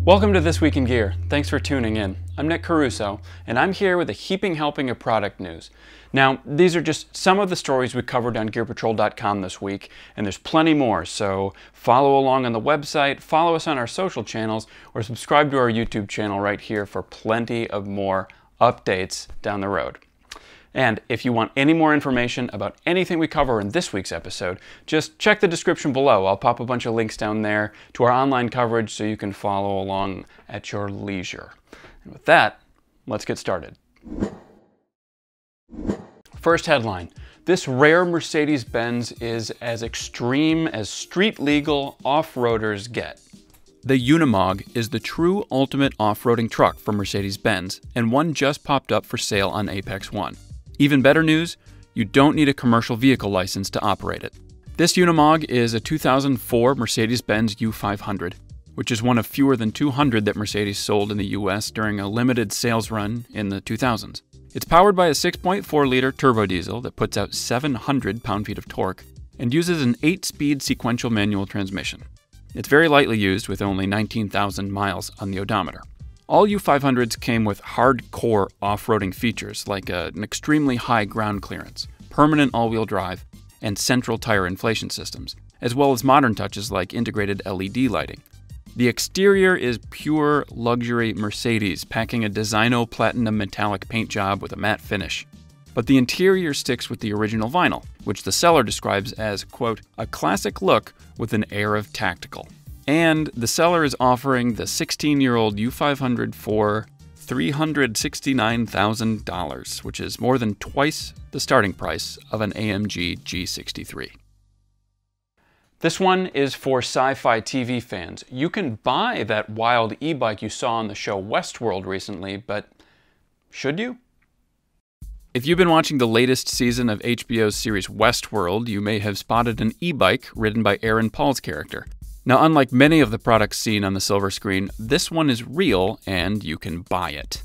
Welcome to This Week in Gear. Thanks for tuning in. I'm Nick Caruso, and I'm here with a heaping helping of product news. Now, these are just some of the stories we covered on GearPatrol.com this week, and there's plenty more, so follow along on the website, follow us on our social channels, or subscribe to our YouTube channel right here for plenty of more updates down the road. And if you want any more information about anything we cover in this week's episode, just check the description below. I'll pop a bunch of links down there to our online coverage so you can follow along at your leisure. And with that, let's get started. First headline: this rare Mercedes-Benz is as extreme as street-legal off-roaders get. The Unimog is the true ultimate off-roading truck from Mercedes-Benz, and one just popped up for sale on Apex One. Even better news, you don't need a commercial vehicle license to operate it. This Unimog is a 2004 Mercedes-Benz U500, which is one of fewer than 200 that Mercedes sold in the US during a limited sales run in the 2000s. It's powered by a 6.4-liter turbo diesel that puts out 700 pound-feet of torque and uses an 8-speed sequential manual transmission. It's very lightly used with only 19,000 miles on the odometer. All U500s came with hardcore off-roading features like an extremely high ground clearance, permanent all-wheel drive, and central tire inflation systems, as well as modern touches like integrated LED lighting. The exterior is pure luxury Mercedes, packing a Designo Platinum metallic paint job with a matte finish. But the interior sticks with the original vinyl, which the seller describes as, quote, a classic look with an air of tactical. And the seller is offering the 16-year-old U500 for $369,000, which is more than twice the starting price of an AMG G63. This one is for sci-fi TV fans. You can buy that wild e-bike you saw on the show Westworld recently, but should you? If you've been watching the latest season of HBO's series Westworld, you may have spotted an e-bike ridden by Aaron Paul's character. Now, unlike many of the products seen on the silver screen, this one is real and you can buy it.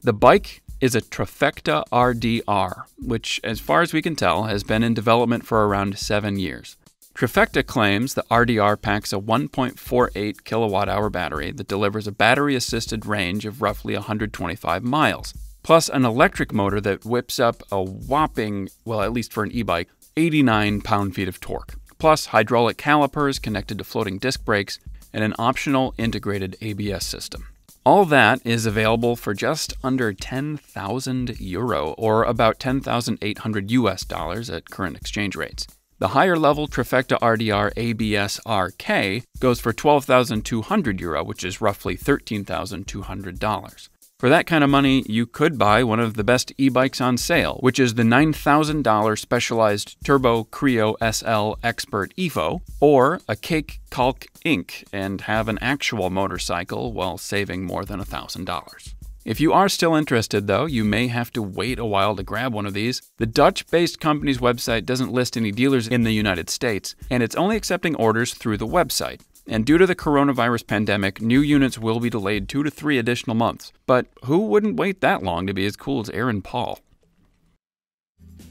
The bike is a Trifecta RDR, which, as far as we can tell, has been in development for around 7 years. Trifecta claims the RDR packs a 1.48 kilowatt-hour battery that delivers a battery-assisted range of roughly 125 miles, plus an electric motor that whips up a whopping, well, at least for an e-bike, 89 pound-feet of torque, plus hydraulic calipers connected to floating disc brakes, and an optional integrated ABS system. All that is available for just under 10,000 euro, or about 10,800 US dollars at current exchange rates. The higher-level Trifecta RDR ABS RK goes for 12,200 euro, which is roughly $13,200. For that kind of money, you could buy one of the best e-bikes on sale, which is the $9,000 specialized Turbo Creo SL Expert EVO, or a Cake Calc Inc., and have an actual motorcycle while saving more than $1,000. If you are still interested, though, you may have to wait a while to grab one of these. The Dutch-based company's website doesn't list any dealers in the United States, and it's only accepting orders through the website. And due to the coronavirus pandemic, new units will be delayed 2 to 3 additional months. But who wouldn't wait that long to be as cool as Aaron Paul?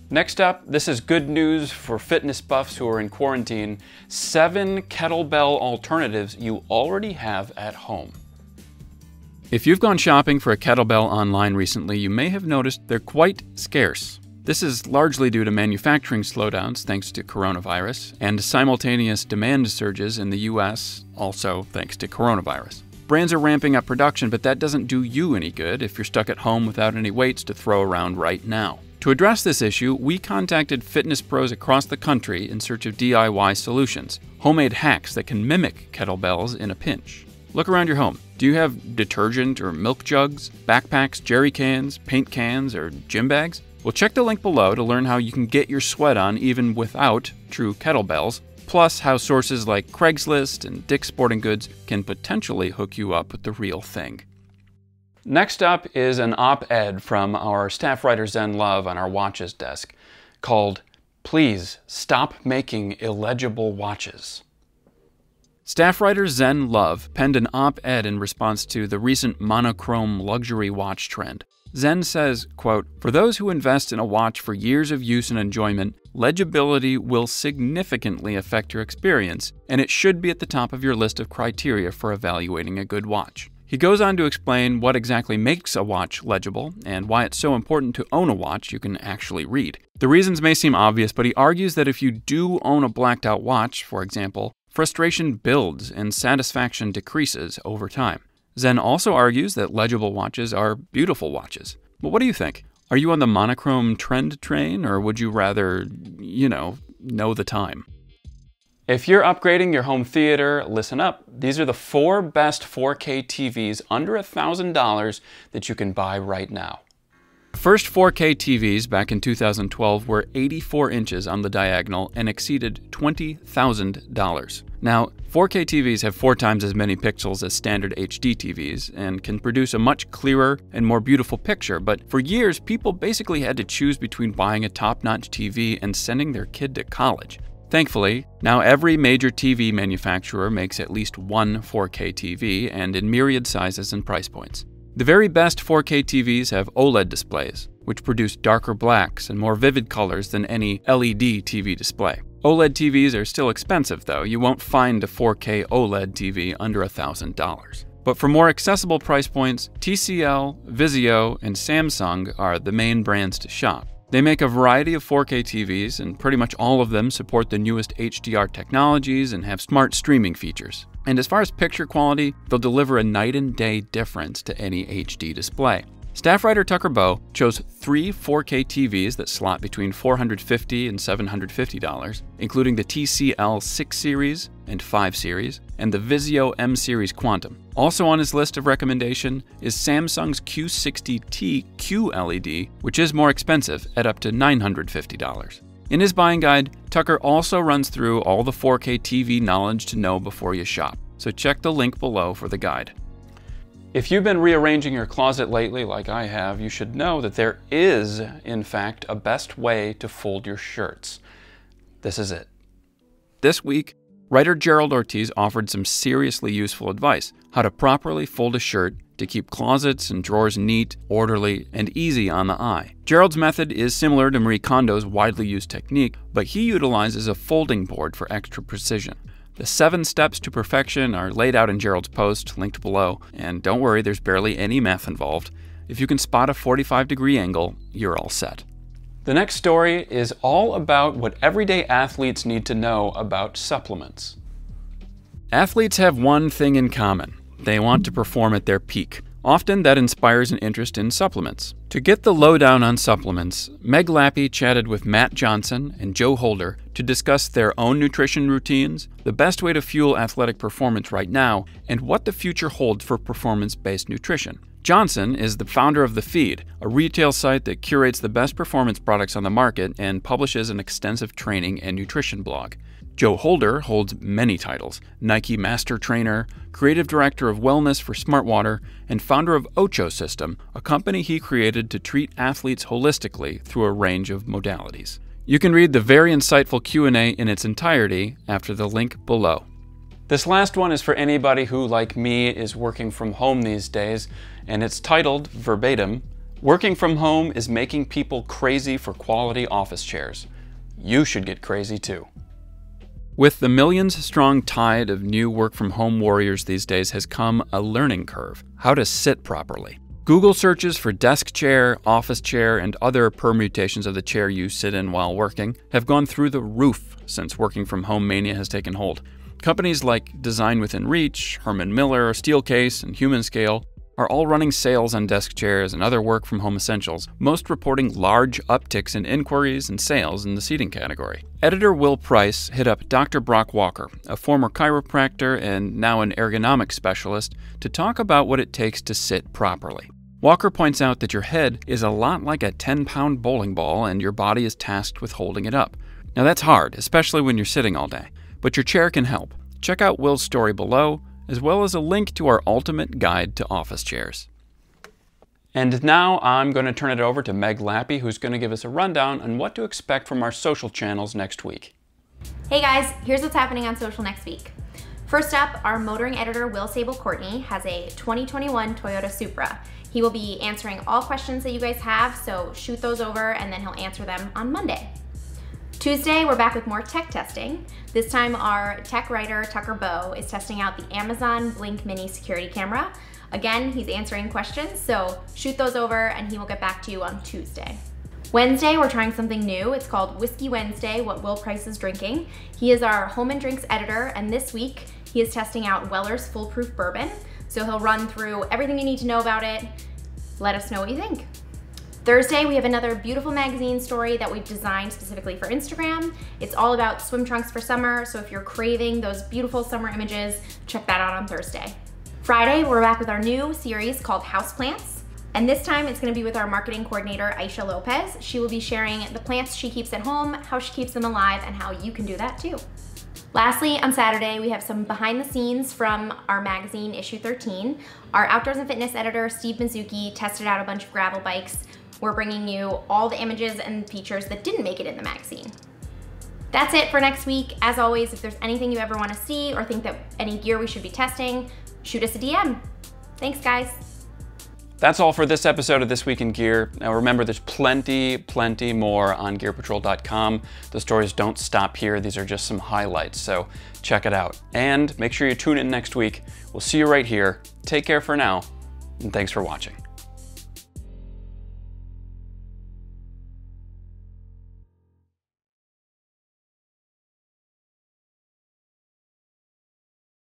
Next up, this is good news for fitness buffs who are in quarantine. 7 kettlebell alternatives you already have at home. If you've gone shopping for a kettlebell online recently, you may have noticed they're quite scarce. This is largely due to manufacturing slowdowns thanks to coronavirus, and simultaneous demand surges in the US, also thanks to coronavirus. Brands are ramping up production, but that doesn't do you any good if you're stuck at home without any weights to throw around right now. To address this issue, we contacted fitness pros across the country in search of DIY solutions, homemade hacks that can mimic kettlebells in a pinch. Look around your home. Do you have detergent or milk jugs, backpacks, jerry cans, paint cans, or gym bags? Well, check the link below to learn how you can get your sweat on even without true kettlebells, plus how sources like Craigslist and Dick's Sporting Goods can potentially hook you up with the real thing. Next up is an op-ed from our staff writer Zen Love on our watches desk called "Please Stop Making Illegible Watches." Staff writer Zen Love penned an op-ed in response to the recent monochrome luxury watch trend. Zen says, quote, "For those who invest in a watch for years of use and enjoyment, legibility will significantly affect your experience, and it should be at the top of your list of criteria for evaluating a good watch. He goes on to explain what exactly makes a watch legible and why it's so important to own a watch you can actually read. The reasons may seem obvious, but he argues that if you do own a blacked-out watch, for example, frustration builds and satisfaction decreases over time. Zen also argues that legible watches are beautiful watches. But what do you think? Are you on the monochrome trend train, or would you rather, know the time? If you're upgrading your home theater, listen up. These are the 4 best 4K TVs under $1,000 that you can buy right now. The first 4K TVs back in 2012 were 84 inches on the diagonal and exceeded $20,000. Now, 4K TVs have 4 times as many pixels as standard HD TVs and can produce a much clearer and more beautiful picture, but for years, people basically had to choose between buying a top-notch TV and sending their kid to college. Thankfully, now every major TV manufacturer makes at least one 4K TV, and in myriad sizes and price points. The very best 4K TVs have OLED displays, which produce darker blacks and more vivid colors than any LED TV display. OLED TVs are still expensive though. You won't find a 4K OLED TV under $1,000. But for more accessible price points, TCL, Vizio, and Samsung are the main brands to shop. They make a variety of 4K TVs, and pretty much all of them support the newest HDR technologies and have smart streaming features. And as far as picture quality, they'll deliver a night and day difference to any HD display. Staff writer Tucker Bowe chose 3 4K TVs that slot between $450 and $750, including the TCL 6 Series and 5 Series, and the Vizio M Series Quantum. Also on his list of recommendation is Samsung's Q60T QLED, which is more expensive at up to $950. In his buying guide, Tucker also runs through all the 4K TV knowledge to know before you shop, so check the link below for the guide. If you've been rearranging your closet lately like I have, you should know that there is, in fact, a best way to fold your shirts. This is it. This week, writer Gerald Ortiz offered some seriously useful advice: how to properly fold a shirt to keep closets and drawers neat, orderly, and easy on the eye. Gerald's method is similar to Marie Kondo's widely used technique, but he utilizes a folding board for extra precision. The 7 steps to perfection are laid out in Gerald's post, linked below, and don't worry, there's barely any math involved. If you can spot a 45-degree angle, you're all set. The next story is all about what everyday athletes need to know about supplements. Athletes have one thing in common: they want to perform at their peak. Often that inspires an interest in supplements. To get the lowdown on supplements, Meg Lappy chatted with Matt Johnson and Joe Holder to discuss their own nutrition routines, the best way to fuel athletic performance right now, and what the future holds for performance-based nutrition. Johnson is the founder of The Feed, a retail site that curates the best performance products on the market and publishes an extensive training and nutrition blog. Joe Holder holds many titles: Nike Master Trainer, Creative Director of Wellness for Smartwater, and founder of Ocho System, a company he created to treat athletes holistically through a range of modalities. You can read the very insightful Q&A in its entirety after the link below. This last one is for anybody who, like me, is working from home these days, and it's titled, verbatim, "Working from home is making people crazy for quality office chairs. You should get crazy too." With the millions-strong tide of new work-from-home warriors these days has come a learning curve: how to sit properly. Google searches for desk chair, office chair, and other permutations of the chair you sit in while working have gone through the roof since working-from-home mania has taken hold. Companies like Design Within Reach, Herman Miller, Steelcase, and Humanscale are all running sales on desk chairs and other work-from-home essentials, most reporting large upticks in inquiries and sales in the seating category. Editor Will Price hit up Dr. Brock Walker, a former chiropractor and now an ergonomics specialist, to talk about what it takes to sit properly. Walker points out that your head is a lot like a 10-pound bowling ball and your body is tasked with holding it up. Now that's hard, especially when you're sitting all day, but your chair can help. Check out Will's story below, as well as a link to our ultimate guide to office chairs. And now I'm going to turn it over to Meg Lappy, who's going to give us a rundown on what to expect from our social channels next week. Hey guys, here's what's happening on social next week. First up, our motoring editor Will Sable Courtney has a 2021 Toyota Supra. He will be answering all questions that you guys have, so shoot those over and then he'll answer them on Monday. Tuesday, we're back with more tech testing. This time our tech writer, Tucker Bowe, is testing out the Amazon Blink Mini security camera. Again, he's answering questions, so shoot those over and he will get back to you on Tuesday. Wednesday, we're trying something new. It's called Whiskey Wednesday, What Will Price is Drinking. He is our home and drinks editor, and this week he is testing out Weller's Foolproof Bourbon. So he'll run through everything you need to know about it. Let us know what you think. Thursday, we have another beautiful magazine story that we've designed specifically for Instagram. It's all about swim trunks for summer, so if you're craving those beautiful summer images, check that out on Thursday. Friday, we're back with our new series called Houseplants, and this time it's gonna be with our marketing coordinator, Aisha Lopez. She will be sharing the plants she keeps at home, how she keeps them alive, and how you can do that too. Lastly, on Saturday, we have some behind the scenes from our magazine, issue 13. Our outdoors and fitness editor, Steve Mizuki, tested out a bunch of gravel bikes. We're bringing you all the images and features that didn't make it in the magazine. That's it for next week. As always, if there's anything you ever want to see or think that any gear we should be testing, shoot us a DM. Thanks, guys. That's all for this episode of This Week in Gear. Now remember, there's plenty more on gearpatrol.com. The stories don't stop here. These are just some highlights, so check it out. And make sure you tune in next week. We'll see you right here. Take care for now, and thanks for watching.